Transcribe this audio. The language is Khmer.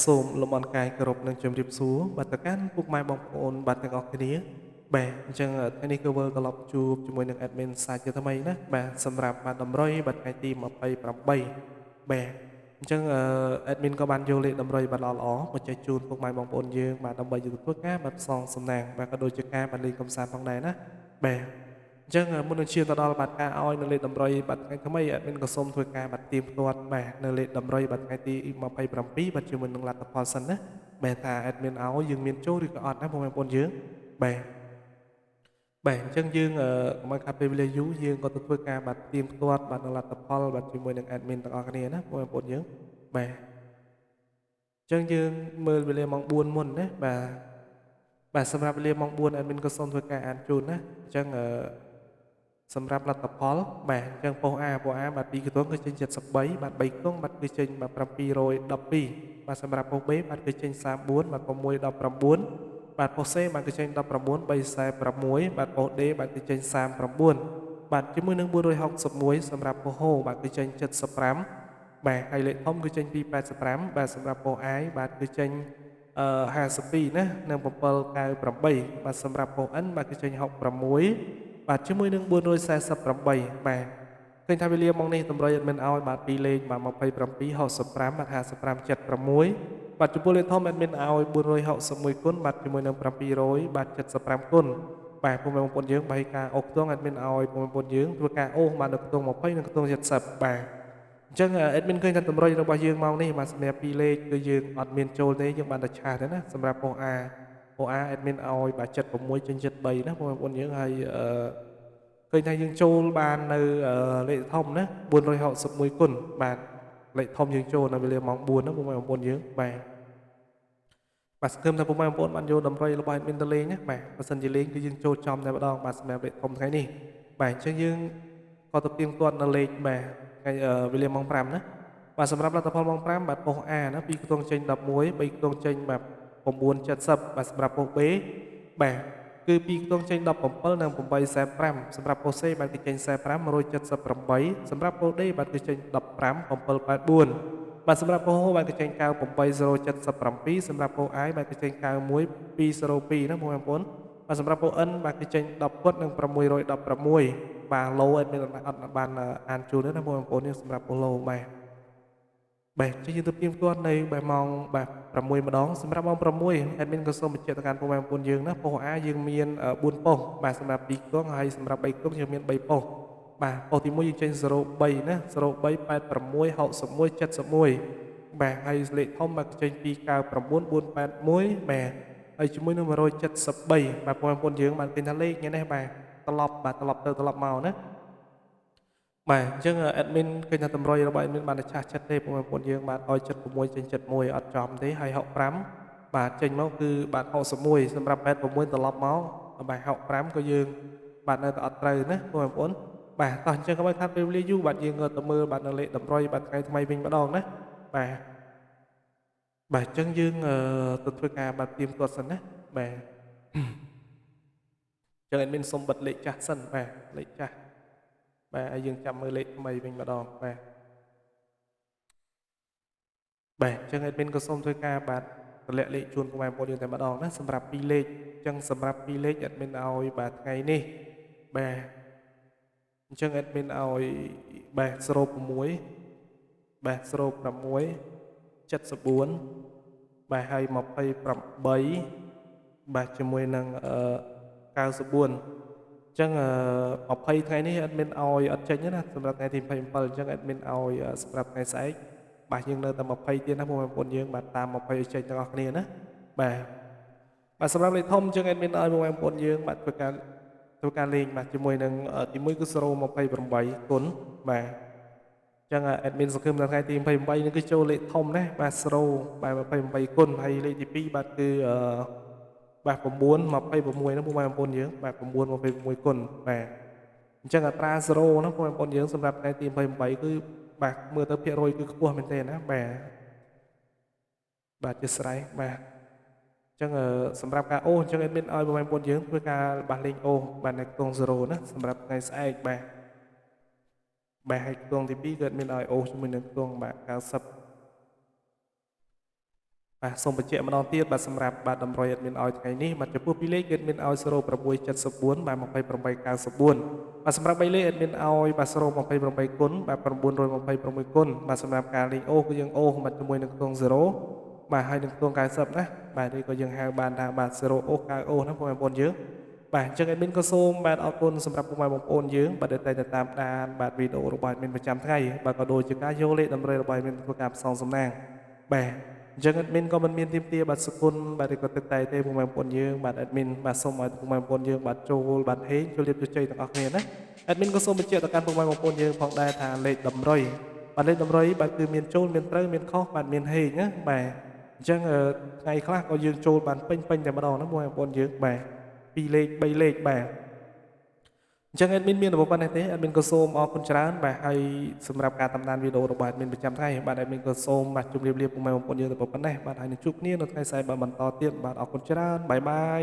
សូមលំអរកាយគោរពនិងជម្រាបសួរបាទទៅកាន់ពុកម៉ែបងប្អូនបាទទាំងអស់គ្នាបាទអញ្ចឹងថ្ងៃនេះគឺវិលត្រឡប់ជួបជាមួយនឹង admin សាជាថ្មីណាបាទសម្រាប់បាទតម្រុយបាទថ្ងៃទី28បាទអញ្ចឹងadmin ក៏បានយកលេខតម្រុយបាទល្អៗមកចែកជូនពុកម៉ែបងប្អូនយើងបាទដើម្បីយកទៅធ្វើការបាទផ្សងសំណាងបាទក៏ដូចជាការបាទលេងកំសាន្តផងដែរណាបាទអញ្ចឹងមុននឹងឈានទៅដល់បាទការឲ្យនៅលេខតម្រុយបាទថ្ងៃថ្មី admin ក៏សូមធ្វើការបាទទៀងទាត់បាទនៅលេខតម្រុយបាទថ្ងៃទី27បាទជាមួយនឹងលទ្ធផលសិនណាបាទថា admin ឲ្យយើងមានចូលឬក៏អត់ណាបងប្អូនយើងបាទអញ្ចឹងយើងកុំឲ្យខាត់ពេលវេលាយូរយើងក៏ទៅធ្វើការបាទទៀងទាត់បាទនៅលទ្ធផលបាទជាមួយនឹង admin ទាំងអស់គ្នាណាបងប្អូនយើងបាទអញ្ចឹងយើងមើលវេលាម៉ោង4មុនណាបាទសម្រាប់វេលាម៉ោង4 admin ក៏សូមធ្វើការអានជូនណាអញ្ចឹងសម្រាប់លទ្ធផលបាទអញ្ចឹងប៉ុស A បាទ2ខ្ទង់គឺចេញ73បាទ3ខ្ទង់បាទគឺចេញបាទ712បាទសម្រាប់ប៉ុស B បាទគឺចេញ34បាទ619បាទប៉ុស C បាទគឺចេញ19 346បាទប៉ុស D បាទគឺចេញ39បាទជាមួយនឹង461សម្រាប់ប៉ុស H បាទគឺចេញ75បាទហើយលេខធំគឺចេញពី85បាទសម្រាប់ប៉ុស I បាទគឺចេញ52ណានិង798បាទសម្រាប់ប៉ុស N បាទគឺចេញ66បាទជាមួយនឹង448បាទឃើញថាវេលាម៉ោងនេះតម្រុយអត់មានឲ្យបាទ2លេខបាទ27 65បាទ55 76បាទចំពោះលេខធំអត់មានឲ្យ461គុណបាទជាមួយនឹង700បាទ75គុណបាទពុកបងប្អូនយើងបើឲ្យការអូសខ្ទង់អត់មានឲ្យពុកបងប្អូនយើងធ្វើការអូសបាទនៅខ្ទង់20និងខ្ទង់70បាទអញ្ចឹងadmin ឃើញថាតម្រុយរបស់យើងម៉ោងនេះបាទសម្រាប់2លេខគឺយើងអត់មានចូលទេយើងបានតែឆាតទេណាសម្រាប់ប៉ុស A admin ឲ្យបាទ76ចេញ73ណាបងប្អូនយើងហើយឃើញថាយើងចូលបាននៅលេខធំណា461គុណបាទលេខធំយើងចូលនៅវេលាម៉ោង4ណាបងប្អូនយើងបាទសង្ឃឹមថាពុកម៉ែបងប្អូនបានយកតម្រុយរបស់ admin ទៅលេងណាបាទបើសិនជាលេងគឺយើងចូលចំតែម្ដងបាទសម្រាប់លេខធំថ្ងៃនេះបាទអញ្ចឹងយើងក៏ទៅទៀងទាត់នៅលេខបាទថ្ងៃវេលាម៉ោង5ណាបាទសម្រាប់លទ្ធផលម៉ោង5បាទប៉ុស A ណា2ខ្ទង់ចេញ11 3ខ្ទង់ចេញបាទ970បាទសម្រាប់ប៉ុស B បាទគឺ2ខ្ទង់ចេញ17និង845សម្រាប់ប៉ុស C បាទគឺចេញ45 178សម្រាប់ប៉ុស D បាទគឺចេញ15 784បាទសម្រាប់ប៉ុស H បាទគឺចេញ98077សម្រាប់ប៉ុស I បាទគឺចេញ91 202ណាបងប្អូនបាទសម្រាប់ប៉ុស N បាទគឺចេញ10គាត់និង616បាទ low អត់បានអានជូនទេណាបងប្អូននេះសម្រាប់ប៉ុស low បាទជិះទៅទៀងទាត់នៅបាទម៉ោងបាទ6ម្ដងសម្រាប់ម៉ោង6 admin ក៏សូមបញ្ជាក់ទៅកាន់បងប្អូនយើងណាប៉ុស A យើងមាន4ប៉ុសបាទសម្រាប់2ខ្ទង់ហើយសម្រាប់3ខ្ទង់យើងមាន3ប៉ុសបាទប៉ុសទី1យើងចេញ03ណា03 86 61 71បាទហើយលេខធំបាទចេញពី99 481បាទហើយជាមួយនឹង173បាទបងប្អូនយើងបានឃើញថាលេខនេះបាទត្រឡប់ទៅត្រឡប់មកណាបាទអញ្ចឹង admin ឃើញថាតម្រុយរបស់ admin បានតែឆាស់ចិត្តទេបងប្អូនយើងបាទឲ្យ76ចេញ71អត់ចំទេហើយ65បាទចេញមកគឺបាទ61សម្រាប់86ត្រឡប់មកបាទ65ក៏យើងបាទនៅតែអត់ត្រូវណាបងប្អូនបាទតោះអញ្ចឹងកុំឲ្យខាត់ពេលវេលាយូរបាទយើងក៏ទៅមើលបាទនៅលេខតម្រុយបាទថ្ងៃថ្មីវិញម្ដងណាបាទអញ្ចឹងយើងទៅធ្វើការបាទទៀមទាត់សិនណាបាទអញ្ចឹង admin សុំបិទលេខចាស់សិនបាទលេខចាស់បាទហើយយើងចាំមើលលេខថ្មីវិញម្ដងបាទអញ្ចឹង admin ក៏សូមធ្វើការបាទតម្លាក់លេខជូនពុកម៉ែបងប្អូនយើងតែម្ដងណាសម្រាប់2លេខអញ្ចឹងសម្រាប់2លេខ admin ឲ្យបាទថ្ងៃនេះបាទអញ្ចឹង admin ឲ្យបាទ06បាទ06 74បាទហើយ28បាទជាមួយនឹង94អញ្ចឹង20ថ្ងៃនេះ admin ឲ្យអត់ចេញទេណាសម្រាប់ថ្ងៃទី27អញ្ចឹង admin ឲ្យសម្រាប់ថ្ងៃស្អែកបាទយើងនៅតែ20ទៀតណាបងប្អូនយើងបាទតាម20ឲ្យចេញទាំងអស់គ្នាណាបាទសម្រាប់លេខធំអញ្ចឹង admin ឲ្យបងប្អូនយើងបាទធ្វើការលេងបាទជាមួយនឹងទី1គឺ028គុណបាទអញ្ចឹង admin សង្ឃឹមថាថ្ងៃទី28នេះគឺចូលលេខធំណាបាទ0បាទ28គុណហើយលេខទី2បាទគឺបាទ9 26ណាបងប្អូនយើងបាទ9 26គុណបាទអញ្ចឹងអត្រា0ណាបងប្អូនយើងសម្រាប់ថ្ងៃទី28គឺបាទមើលទៅភាគរយគឺខ្ពស់មែនទេណាបាទជាស្រ័យបាទអញ្ចឹងសម្រាប់ការអូសអញ្ចឹង admin ឲ្យបងប្អូនយើងធ្វើការបាសលេងអូសបាទនៅខ្ទង់0ណាសម្រាប់ថ្ងៃស្អែកបាទហើយខ្ទង់ទី2គឺ admin ឲ្យអូសជាមួយនឹងខ្ទង់បាទ90 បាទសូមបញ្ជាក់ម្ដងទៀតបាទសម្រាប់បាទតម្រុយ admin ឲ្យថ្ងៃនេះបាទចំពោះពីរលេខ admin ឲ្យ0674បាទ2894បាទសម្រាប់3លេខ admin ឲ្យបាទ028គុណបាទ926គុណបាទសម្រាប់ការលេខអូគឺយើងអូបាទជាមួយនឹងខ្ទង់0បាទហើយនឹងខ្ទង់90ណាបាទឬក៏យើងហៅបានថាបាទ0អូ9អូណាបងប្អូនយើងបាទអញ្ចឹង admin ក៏សូមបាទអរគុណសម្រាប់ពុកម៉ែបងប្អូនយើងបាទដែលតែងតែតាមដានបាទវីដេអូរបស់ admin ប្រចាំថ្ងៃបាទក៏ដូចជាការយកលេខតម្រុយរបស់ admin ធ្វើការផ្សងសំណាងបាទអញ្ចឹង admin ក៏មិនមានទីមទាបាទសុគន្ធបាទឬក៏ទឹកតែទេពុកម៉ែបងប្អូនយើងបាទ admin បាទសូមឲ្យពុកម៉ែបងប្អូនយើងបាទចូលបាទហេងចូលរៀបជជ័យទាំងអស់គ្នាណា admin ក៏សូមបញ្ជាក់ដល់កាន់ពុកម៉ែបងប្អូនយើងផងដែរថាលេខតម្រុយបាទលេខតម្រុយបាទគឺមានចូលមានត្រូវមានខុសបាទមានហេងណាបាទអញ្ចឹងថ្ងៃខ្លះក៏យើងចូលបានពេញតែម្ដងណាបងប្អូនយើងបាទ2លេខ3លេខបាទអញ្ចឹង admin មានរបបប៉ុណ្ណេះទេ admin ក៏សូមអរគុណច្រើនបាទហើយសម្រាប់ការតាមដានវីដេអូរបស់ admin ប្រចាំថ្ងៃបាទ admin ក៏សូមបាទជម្រាបលាពុកម៉ែបងប្អូនយើងទៅប៉ុណ្ណេះបាទហើយនឹងជួបគ្នានៅថ្ងៃស្អែកបាទបន្តទៀតបាទអរគុណច្រើនបាយបាយ